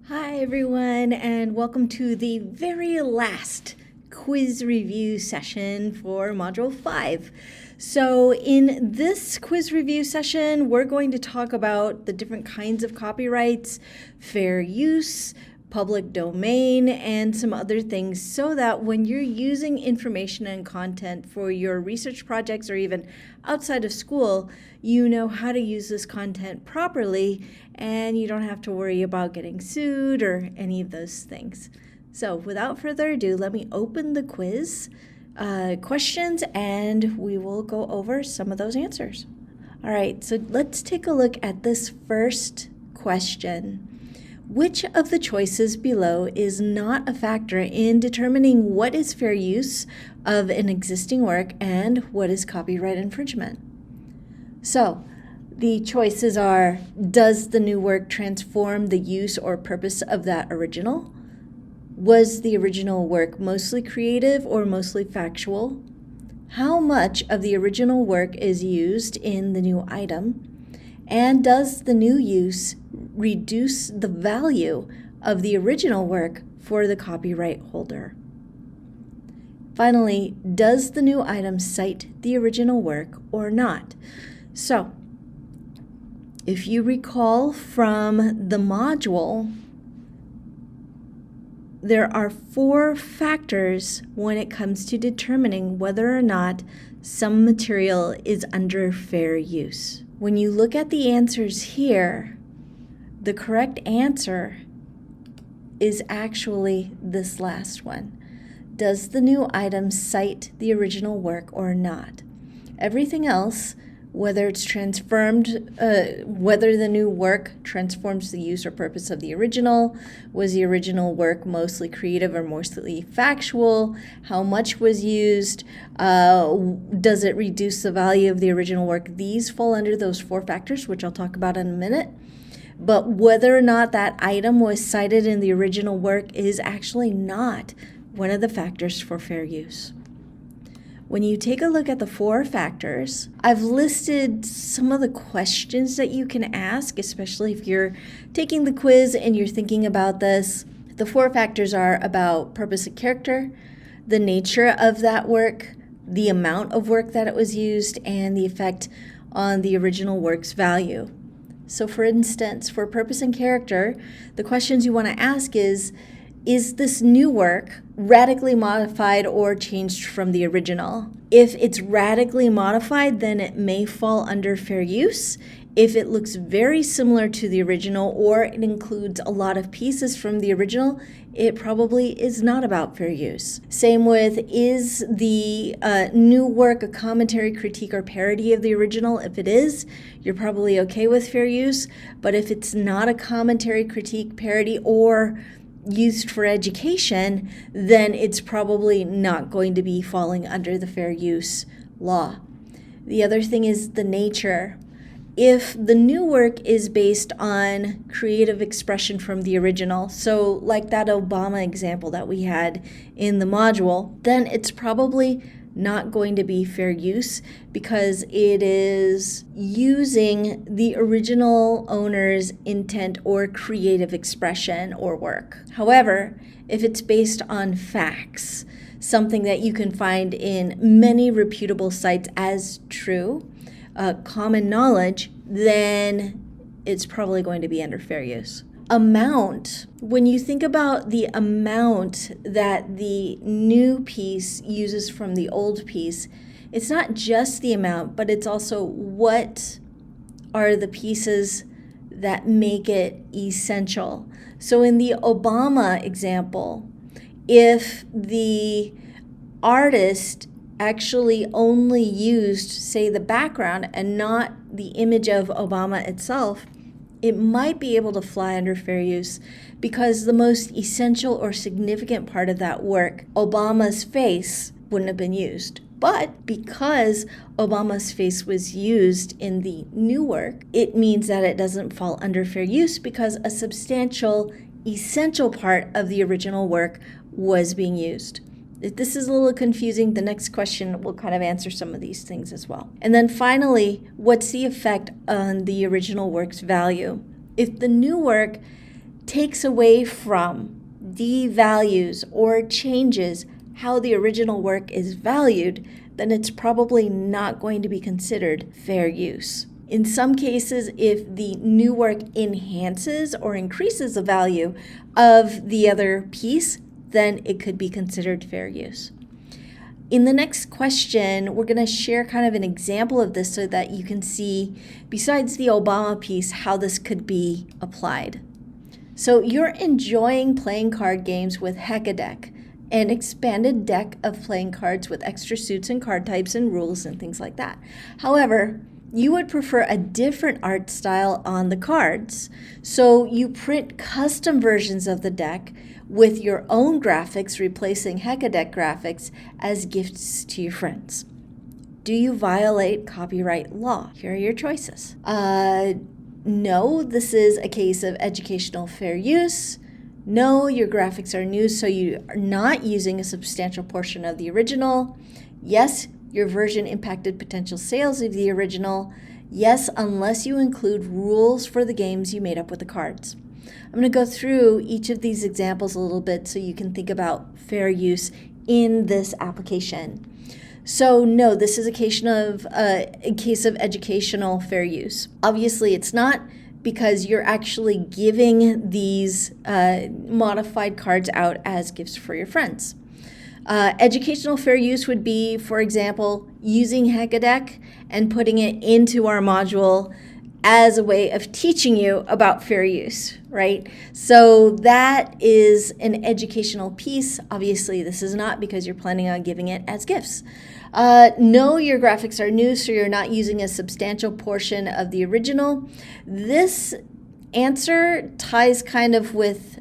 Hi everyone, and welcome to the very last quiz review session for Module 5. So in this quiz review session, we're going to talk about the different kinds of copyrights, fair use, public domain, and some other things so that when you're using information and content for your research projects or even outside of school, you know how to use this content properly and you don't have to worry about getting sued or any of those things. So without further ado, let me open the quiz questions and we will go over some of those answers. All right, so let's take a look at this first question. Which of the choices below is not a factor in determining what is fair use of an existing work and what is copyright infringement? So, the choices are: does the new work transform the use or purpose of that original? Was the original work mostly creative or mostly factual? How much of the original work is used in the new item? And does the new use reduce the value of the original work for the copyright holder? Finally, does the new item cite the original work or not? So, if you recall from the module, there are 4 factors when it comes to determining whether or not some material is under fair use. When you look at the answers here, the correct answer is actually this last one. Does the new item cite the original work or not? Everything else, whether it's whether the new work transforms the use or purpose of the original, was the original work mostly creative or mostly factual, how much was used, does it reduce the value of the original work? These fall under those 4 factors, which I'll talk about in a minute. But whether or not that item was cited in the original work is actually not one of the factors for fair use. When you take a look at the 4 factors, I've listed some of the questions that you can ask, especially if you're taking the quiz and you're thinking about this. The 4 factors are about purpose and character, the nature of that work, the amount of work that it was used, and the effect on the original work's value. So for instance, for purpose and character, the questions you want to ask is this new work radically modified or changed from the original? If it's radically modified, then it may fall under fair use. If it looks very similar to the original or it includes a lot of pieces from the original, it probably is not about fair use. Same with, is the new work a commentary, critique, or parody of the original? If it is, you're probably okay with fair use. But if it's not a commentary, critique, parody, or used for education, then it's probably not going to be falling under the fair use law. The other thing is the nature. If the new work is based on creative expression from the original, so like that Obama example that we had in the module, then it's probably not going to be fair use because it is using the original owner's intent or creative expression or work. However, if it's based on facts, something that you can find in many reputable sites as true, common knowledge, then it's probably going to be under fair use. Amount, when you think about the amount that the new piece uses from the old piece, it's not just the amount, but it's also what are the pieces that make it essential. So in the Obama example, if the artist actually only used, say, the background and not the image of Obama itself, it might be able to fly under fair use because the most essential or significant part of that work, Obama's face, wouldn't have been used. But because Obama's face was used in the new work, it means that it doesn't fall under fair use because a substantial, essential part of the original work was being used. If this is a little confusing, the next question will kind of answer some of these things as well. And then finally, what's the effect on the original work's value? If the new work takes away from, devalues, or changes how the original work is valued, then it's probably not going to be considered fair use. In some cases, if the new work enhances or increases the value of the other piece, then it could be considered fair use. In the next question, we're going to share kind of an example of this so that you can see, besides the Obama piece, how this could be applied. So you're enjoying playing card games with Heck-a-Deck, an expanded deck of playing cards with extra suits and card types and rules and things like that. However, you would prefer a different art style on the cards, so you print custom versions of the deck with your own graphics, replacing Heck-a-Deck graphics, as gifts to your friends. Do you violate copyright law? Here are your choices. No, this is a case of educational fair use. No, your graphics are new, so you are not using a substantial portion of the original. Yes, your version impacted potential sales of the original. Yes, unless you include rules for the games you made up with the cards. I'm going to go through each of these examples a little bit so you can think about fair use in this application. So no, this is a case of educational fair use. Obviously, it's not, because you're actually giving these modified cards out as gifts for your friends. Educational fair use would be, for example, using Heck-a-Deck and putting it into our module as a way of teaching you about fair use, right? So that is an educational piece. Obviously, this is not, because you're planning on giving it as gifts. No, your graphics are new, so you're not using a substantial portion of the original. This answer ties kind of with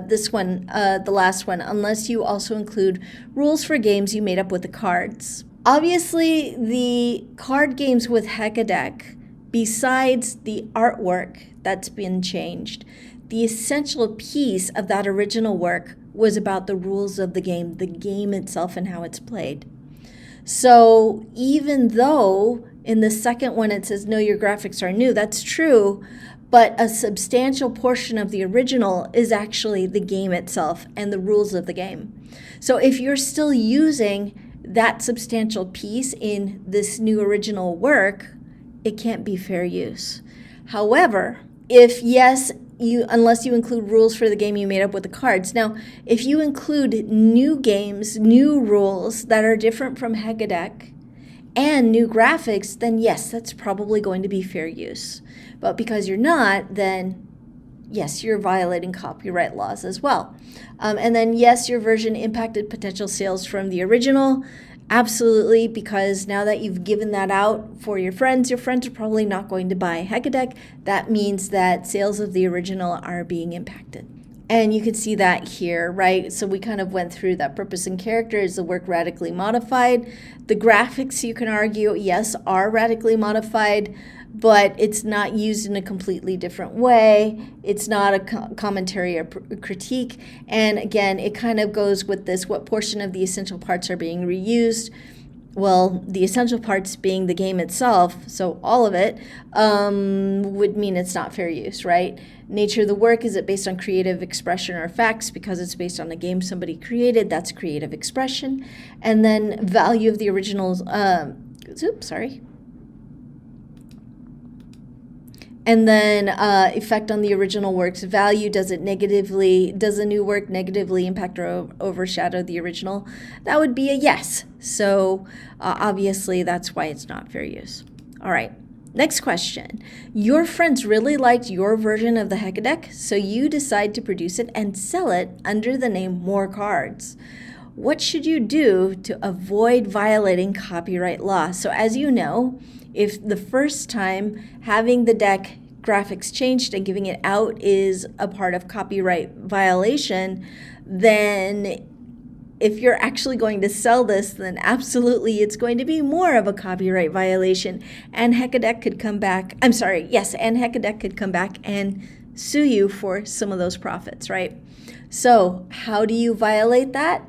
this one, the last one, unless you also include rules for games you made up with the cards. Obviously, the card games with Heck-a-Deck, besides the artwork that's been changed, the essential piece of that original work was about the rules of the game itself and how it's played. So even though in the second one it says, no, your graphics are new, that's true, but a substantial portion of the original is actually the game itself and the rules of the game. So if you're still using that substantial piece in this new original work, it can't be fair use. However, if yes, unless you include rules for the game you made up with the cards. Now, if you include new games, new rules that are different from Heck-a-Deck, and new graphics, then yes, that's probably going to be fair use. But because you're not, then yes, you're violating copyright laws as well. And then yes, your version impacted potential sales from the original. Absolutely, because now that you've given that out for your friends are probably not going to buy Heck-a-Deck. That means that sales of the original are being impacted. And you can see that here, right? So we kind of went through that purpose and character. Is the work radically modified? The graphics, you can argue, yes, are radically modified, but it's not used in a completely different way. It's not a commentary or critique. And again, it kind of goes with this, what portion of the essential parts are being reused? Well, the essential parts being the game itself, so all of it, would mean it's not fair use, right? Nature of the work, is it based on creative expression or facts? Because it's based on a game somebody created, that's creative expression. And then value of the originals, And then effect on the original work's value. Does the new work negatively impact or overshadow the original? That would be a yes. So obviously that's why it's not fair use. All right, next question. Your friends really liked your version of the Heck-a-Deck, so you decide to produce it and sell it under the name More Cards. What should you do to avoid violating copyright law? So as you know, if the first time having the deck graphics changed and giving it out is a part of copyright violation, then if you're actually going to sell this, then absolutely it's going to be more of a copyright violation. And Heck-a-Deck could come back, and Heck-a-Deck could come back and sue you for some of those profits, right? So how do you violate that?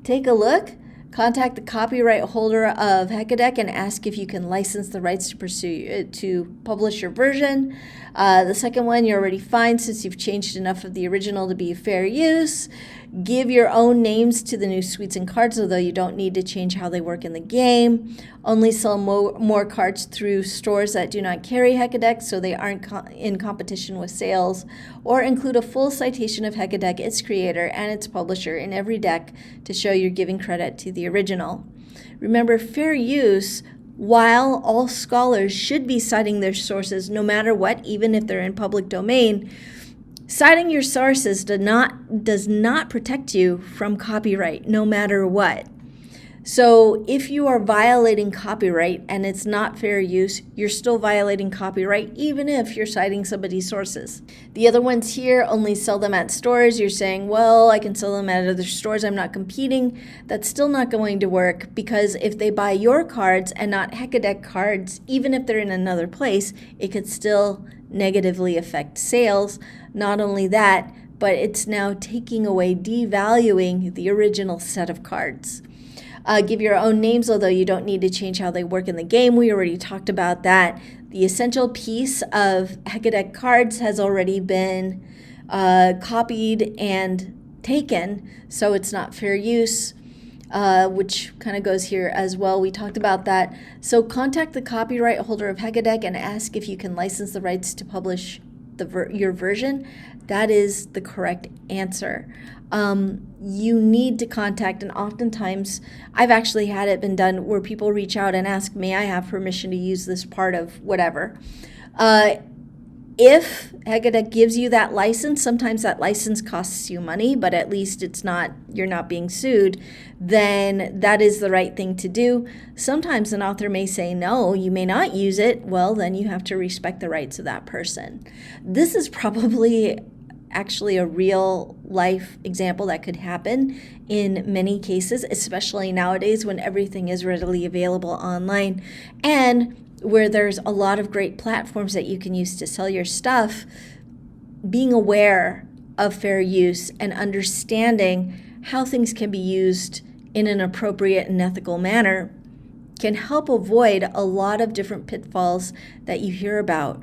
Take a look. Contact the copyright holder of Hekadeck and ask if you can license the rights to publish your version. The second one, you're already fine since you've changed enough of the original to be fair use. Give your own names to the new suites and cards, although you don't need to change how they work in the game. Only sell more cards through stores that do not carry Hekadeck, so they aren't in competition with sales. Or include a full citation of Hekadeck, its creator, and its publisher in every deck to show you're giving credit to the original. Remember, fair use, while all scholars should be citing their sources no matter what, even if they're in public domain, citing your sources does not protect you from copyright no matter what. So if you are violating copyright and it's not fair use, you're still violating copyright even if you're citing somebody's sources. The other ones here, only sell them at stores. You're saying, well, I can sell them at other stores. I'm not competing. That's still not going to work, because if they buy your cards and not Hekadeck cards, even if they're in another place, it could still negatively affect sales. Not only that, but it's now taking away, devaluing the original set of cards. Give your own names, although you don't need to change how they work in the game. We already talked about that. The essential piece of Hekadeck cards has already been copied and taken, so it's not fair use, which kind of goes here as well. We talked about that. So contact the copyright holder of Hekadeck and ask if you can license the rights to publish your version. That is the correct answer. You need to contact, and oftentimes I've actually had it been done where people reach out and ask, may I have permission to use this part of whatever? If Hekadeck gives you that license, sometimes that license costs you money, but at least you're not being sued, then that is the right thing to do. Sometimes an author may say, no, you may not use it. Well, then you have to respect the rights of that person. This is probably actually a real life example that could happen in many cases, especially nowadays when everything is readily available online and where there's a lot of great platforms that you can use to sell your stuff. Being aware of fair use and understanding how things can be used in an appropriate and ethical manner can help avoid a lot of different pitfalls that you hear about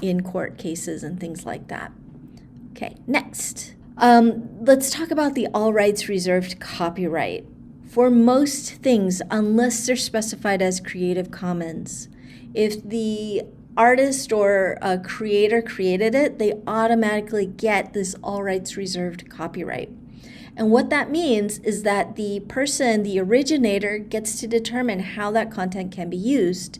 in court cases and things like that. Okay, next. Let's talk about the all rights reserved copyright. For most things, unless they're specified as Creative Commons, if the artist or a creator created it, they automatically get this all rights reserved copyright. And what that means is that the person, the originator, gets to determine how that content can be used.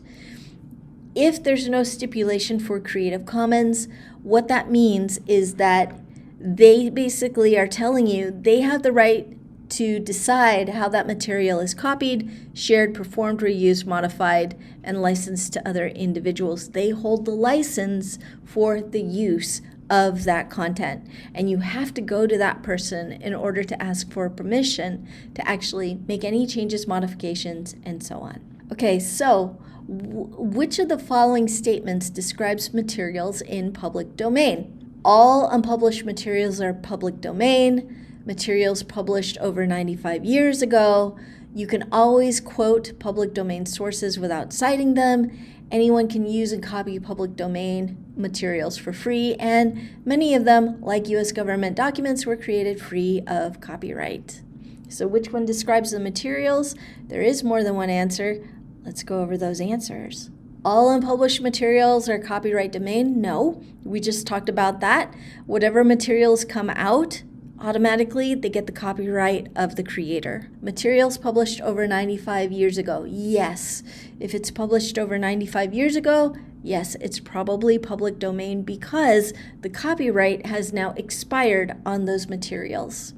If there's no stipulation for Creative Commons, what that means is that they basically are telling you they have the right to decide how that material is copied, shared, performed, reused, modified, and licensed to other individuals. They hold the license for the use of that content, and you have to go to that person in order to ask for permission to actually make any changes, modifications, and so on. Okay, so which of the following statements describes materials in public domain? All unpublished materials are public domain. Materials published over 95 years ago. You can always quote public domain sources without citing them. Anyone can use and copy public domain materials for free, and many of them, like U.S. government documents, were created free of copyright. So which one describes the materials? There is more than one answer. Let's go over those answers. All unpublished materials are copyright domain? No, we just talked about that. Whatever materials come out, automatically they get the copyright of the creator. Materials published over 95 years ago? Yes. If it's published over 95 years ago, yes, it's probably public domain because the copyright has now expired on those materials.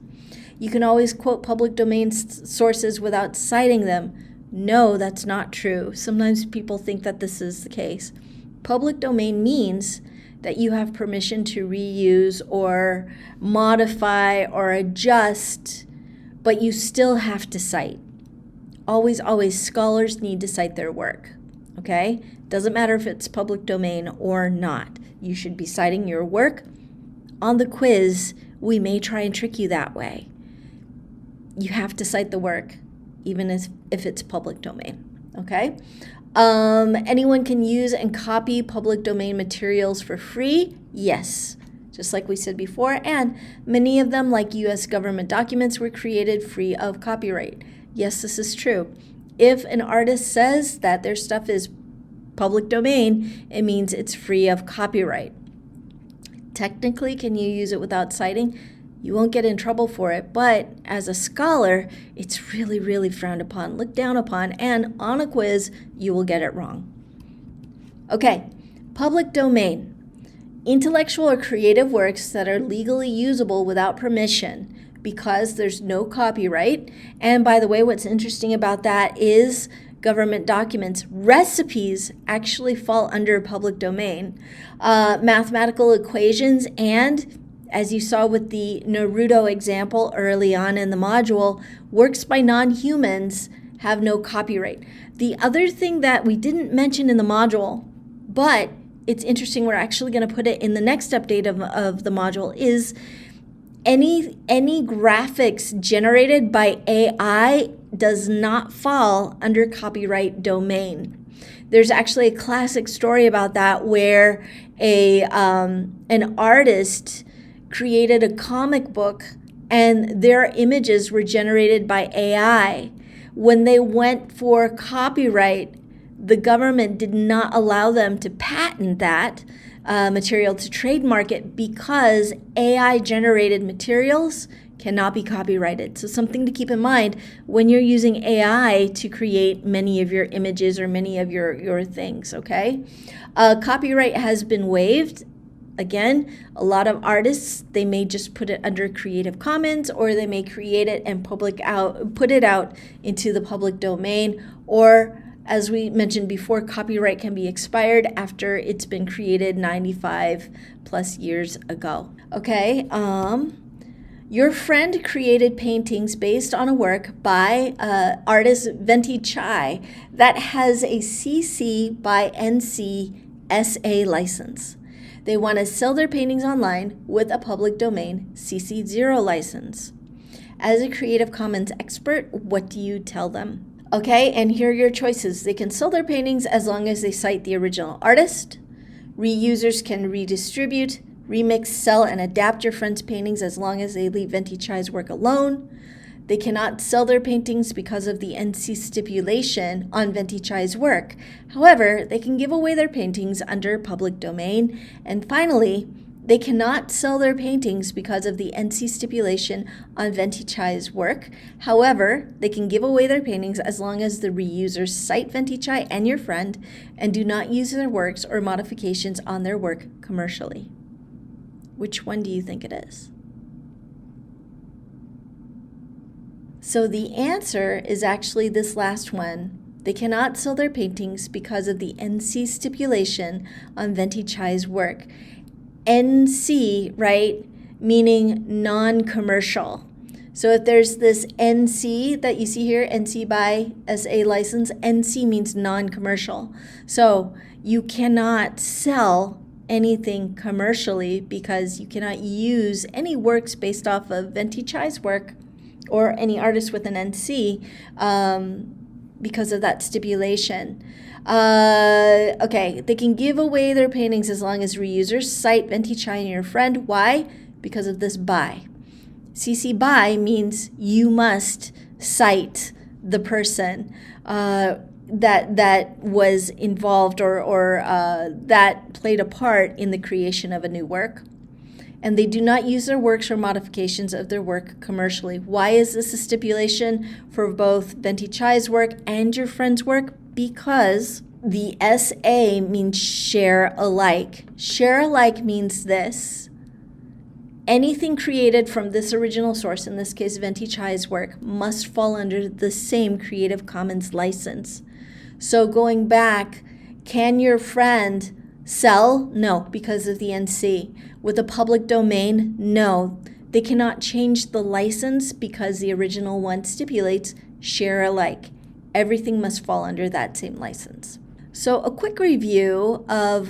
You can always quote public domain sources without citing them. No, that's not true. Sometimes people think that this is the case. Public domain means that you have permission to reuse or modify or adjust, but you still have to cite. Always, always, scholars need to cite their work, okay? Doesn't matter if it's public domain or not. You should be citing your work. On the quiz, we may try and trick you that way. You have to cite the work. even if it's public domain, okay? Anyone can use and copy public domain materials for free? Yes, just like we said before, and many of them, like US government documents, were created free of copyright. Yes, this is true. If an artist says that their stuff is public domain, it means it's free of copyright. Technically, can you use it without citing? You won't get in trouble for it, but as a scholar, it's really, really frowned upon, looked down upon, and on a quiz, you will get it wrong. Okay, public domain. Intellectual or creative works that are legally usable without permission because there's no copyright. And by the way, what's interesting about that is government documents, recipes actually fall under public domain. Mathematical equations and, as you saw with the Naruto example early on in the module, works by non-humans have no copyright. The other thing that we didn't mention in the module, but it's interesting, we're actually going to put it in the next update of the module, is any graphics generated by AI does not fall under copyright domain. There's actually a classic story about that where an artist created a comic book and their images were generated by AI. When they went for copyright, the government did not allow them to patent that material, to trademark it, because AI-generated materials cannot be copyrighted. So something to keep in mind when you're using AI to create many of your images or many of your things, okay? Copyright has been waived. Again, a lot of artists, they may just put it under Creative Commons, or they may create it and put it out into the public domain, or as we mentioned before, copyright can be expired after it's been created 95 plus years ago. Okay, your friend created paintings based on a work by artist Venti Chai that has a CC by NC SA license. They want to sell their paintings online with a public domain CC0 license. As a Creative Commons expert, what do you tell them? Okay, and here are your choices. They can sell their paintings as long as they cite the original artist. Reusers can redistribute, remix, sell, and adapt your friend's paintings as long as they leave Venti Chai's work alone. They cannot sell their paintings because of the NC stipulation on Venti Chai's work. However, they can give away their paintings under public domain. And finally, they cannot sell their paintings because of the NC stipulation on Venti Chai's work. However, they can give away their paintings as long as the reusers cite Venti Chai and your friend and do not use their works or modifications on their work commercially. Which one do you think it is? So the answer is actually this last one. They cannot sell their paintings because of the NC stipulation on Venti Chai's work. NC, right, meaning non-commercial. So if there's this NC that you see here, NC by SA license, NC means non-commercial. So you cannot sell anything commercially because you cannot use any works based off of Venti Chai's work or any artist with an NC because of that stipulation. Okay, they can give away their paintings as long as reusers cite Venti Chai and your friend. Why? Because of this by. CC by means you must cite the person that was involved or that played a part in the creation of a new work. And they do not use their works or modifications of their work commercially. Why is this a stipulation for both Venti Chai's work and your friend's work? Because the SA means share alike. Share alike means this. Anything created from this original source, in this case Venti Chai's work, must fall under the same Creative Commons license. So going back, can your friend sell? No, because of the NC. With a public domain, no. They cannot change the license because the original one stipulates share alike. Everything must fall under that same license. So a quick review of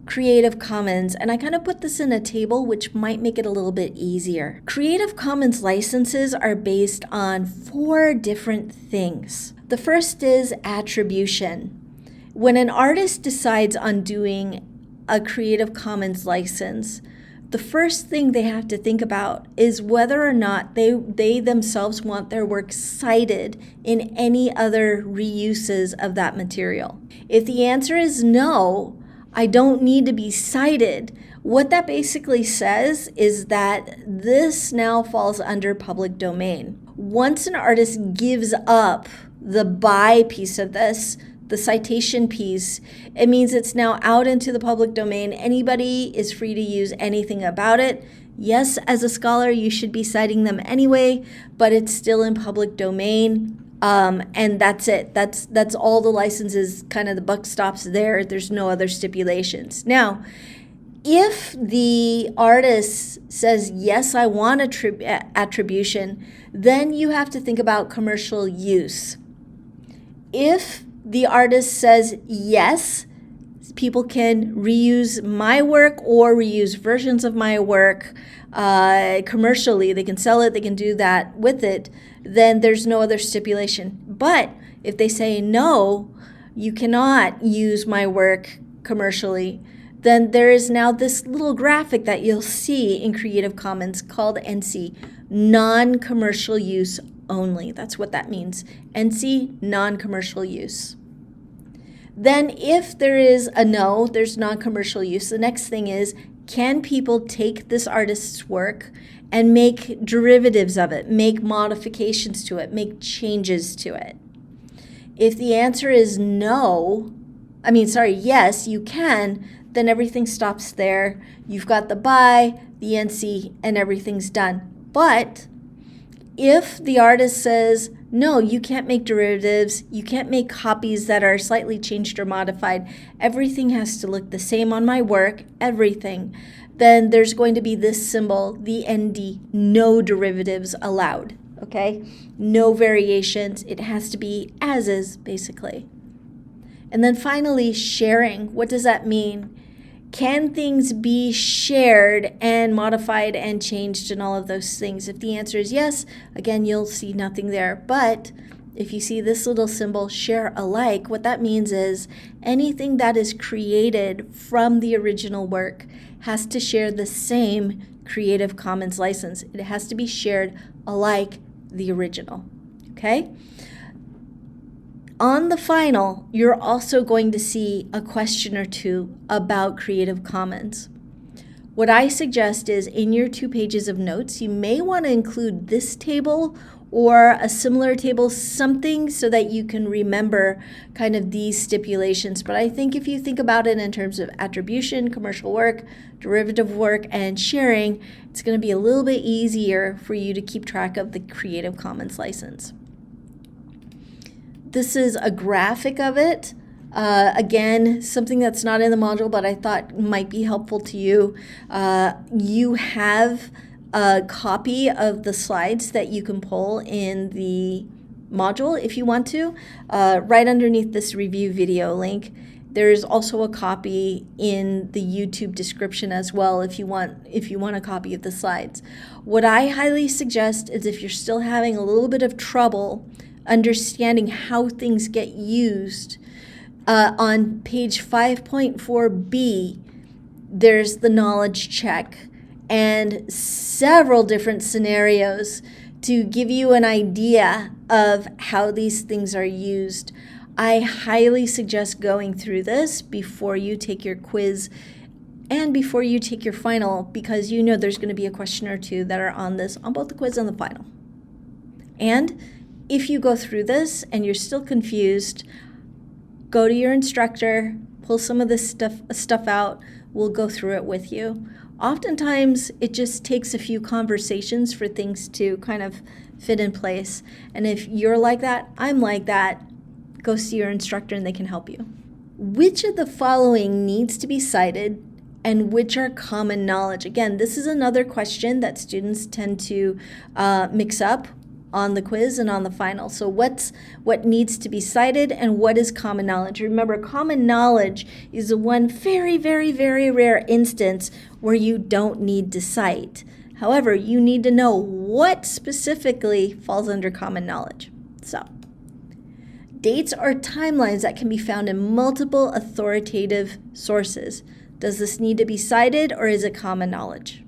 Creative Commons, and I kind of put this in a table which might make it a little bit easier. Creative Commons licenses are based on 4 different things. The first is attribution. When an artist decides on doing a Creative Commons license, the first thing they have to think about is whether or not they themselves want their work cited in any other reuses of that material. If the answer is no, I don't need to be cited, what that basically says is that this now falls under public domain. Once an artist gives up the buy piece of this, the citation piece, it means it's now out into the public domain. Anybody is free to use anything about it. Yes, as a scholar, you should be citing them anyway, but it's still in public domain. And that's it. That's all the licenses, kind of the buck stops there. There's no other stipulations. Now, if the artist says, yes, I want attribution, then you have to think about commercial use. If the artist says, yes, people can reuse my work or reuse versions of my work commercially, they can sell it, they can do that with it, then there's no other stipulation. But if they say, no, you cannot use my work commercially, then there is now this little graphic that you'll see in Creative Commons called NC, non-commercial use only. That's what that means. NC, non-commercial use. Then if there is a no, there's non-commercial use, the next thing is, can people take this artist's work and make derivatives of it, make modifications to it, make changes to it? If the answer is yes, you can, then everything stops there. You've got the buy, the NC, and everything's done. But if the artist says, no, you can't make derivatives, you can't make copies that are slightly changed or modified, everything has to look the same on my work, everything, then there's going to be this symbol, the ND, no derivatives allowed, okay? No variations, it has to be as is, basically. And then finally, sharing. What does that mean? Can things be shared and modified and changed and all of those things? If the answer is yes, again, you'll see nothing there. But if you see this little symbol, share alike, what that means is anything that is created from the original work has to share the same Creative Commons license. It has to be shared alike the original, okay? On the final, you're also going to see a question or two about Creative Commons. What I suggest is in your 2 pages of notes, you may want to include this table or a similar table, something so that you can remember kind of these stipulations. But I think if you think about it in terms of attribution, commercial work, derivative work, and sharing, it's going to be a little bit easier for you to keep track of the Creative Commons license. This is a graphic of it. Again, something that's not in the module, but I thought might be helpful to you. You have a copy of the slides that you can pull in the module if you want to. Right underneath this review video link, there's also a copy in the YouTube description as well if you want a copy of the slides. What I highly suggest is if you're still having a little bit of trouble understanding how things get used, on page 5.4b, there's the knowledge check and several different scenarios to give you an idea of how these things are used. I highly suggest going through this before you take your quiz and before you take your final, because you know there's going to be a question or two that are on this, on both the quiz and the final. And if you go through this and you're still confused, go to your instructor, pull some of this stuff out, we'll go through it with you. Oftentimes, it just takes a few conversations for things to kind of fit in place. And if you're like that, I'm like that, go see your instructor and they can help you. Which of the following needs to be cited and which are common knowledge? Again, this is another question that students tend to mix up. on the quiz and on the final. So what needs to be cited and what is common knowledge? Remember, common knowledge is the one very, very, very rare instance where you don't need to cite. However, you need to know what specifically falls under common knowledge. So, dates are timelines that can be found in multiple authoritative sources. Does this need to be cited or is it common knowledge?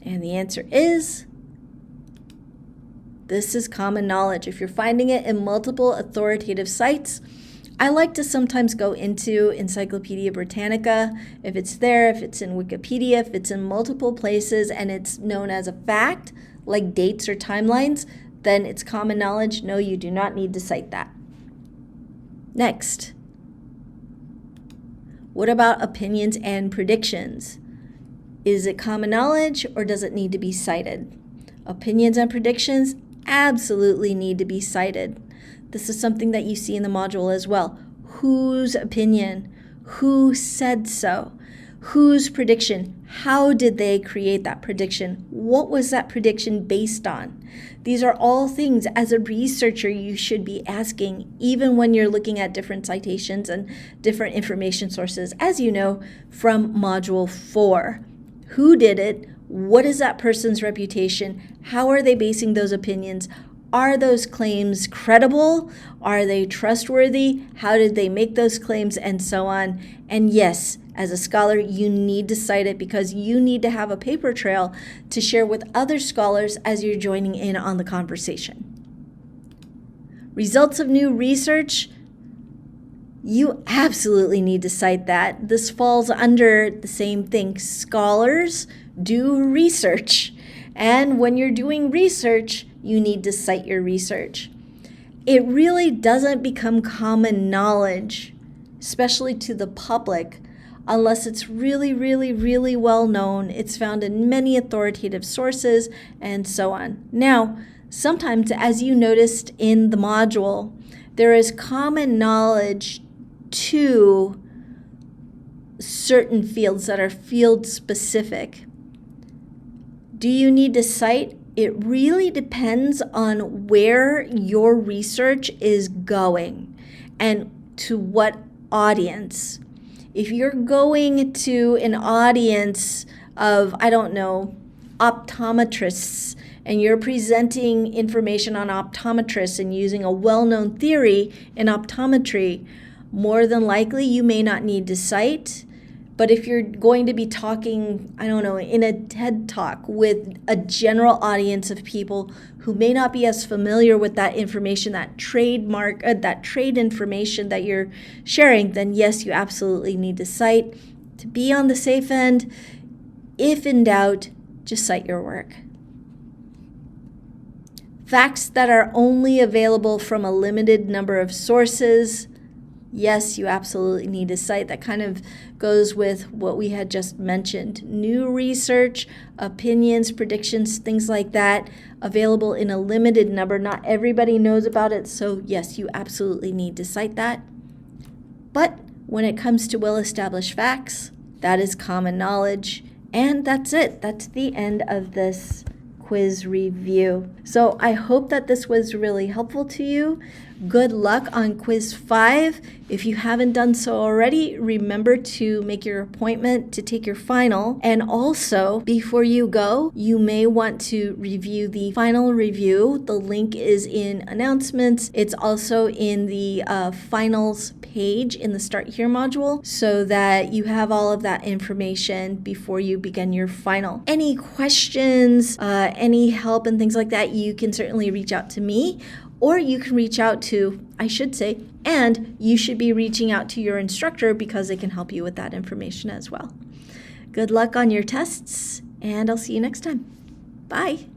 And the answer is, this is common knowledge. If you're finding it in multiple authoritative sites, I like to sometimes go into Encyclopedia Britannica. If it's there, if it's in Wikipedia, if it's in multiple places and it's known as a fact, like dates or timelines, then it's common knowledge. No, you do not need to cite that. Next, what about opinions and predictions? Is it common knowledge or does it need to be cited? Opinions and predictions absolutely need to be cited. This is something that you see in the module as well. Whose opinion? Who said so? Whose prediction? How did they create that prediction? What was that prediction based on? These are all things as a researcher you should be asking, even when you're looking at different citations and different information sources, as you know from Module 4. Who did it? What is that person's reputation? How are they basing those opinions? Are those claims credible? Are they trustworthy? How did they make those claims? And so on. And yes, as a scholar, you need to cite it because you need to have a paper trail to share with other scholars as you're joining in on the conversation. Results of new research. You absolutely need to cite that. This falls under the same thing. Scholars do research. And when you're doing research, you need to cite your research. It really doesn't become common knowledge, especially to the public, unless it's really, really, really well known. It's found in many authoritative sources and so on. Now, sometimes, as you noticed in the module, there is common knowledge to certain fields that are field specific. Do you need to cite? It really depends on where your research is going and to what audience. If you're going to an audience of, optometrists, and you're presenting information on optometrists and using a well-known theory in optometry, more than likely you may not need to cite. But if you're going to be talking, in a TED Talk with a general audience of people who may not be as familiar with that information, that trade information that you're sharing, then yes, you absolutely need to cite. To be on the safe end, if in doubt, just cite your work. Facts that are only available from a limited number of sources. Yes, you absolutely need to cite. That kind of goes with what we had just mentioned. New research, opinions, predictions, things like that, available in a limited number. Not everybody knows about it, so yes, you absolutely need to cite that. But when it comes to well-established facts, that is common knowledge. And that's it. That's the end of this quiz review. So I hope that this was really helpful to you. Good luck on quiz 5. If you haven't done so already, remember to make your appointment to take your final. And also, before you go, you may want to review the final review. The link is in announcements. It's also in the finals page in the Start Here module so that you have all of that information before you begin your final. Any questions, any help and things like that, you can certainly reach out to me, or you can reach out to, and you should be reaching out to your instructor because they can help you with that information as well. Good luck on your tests, and I'll see you next time. Bye.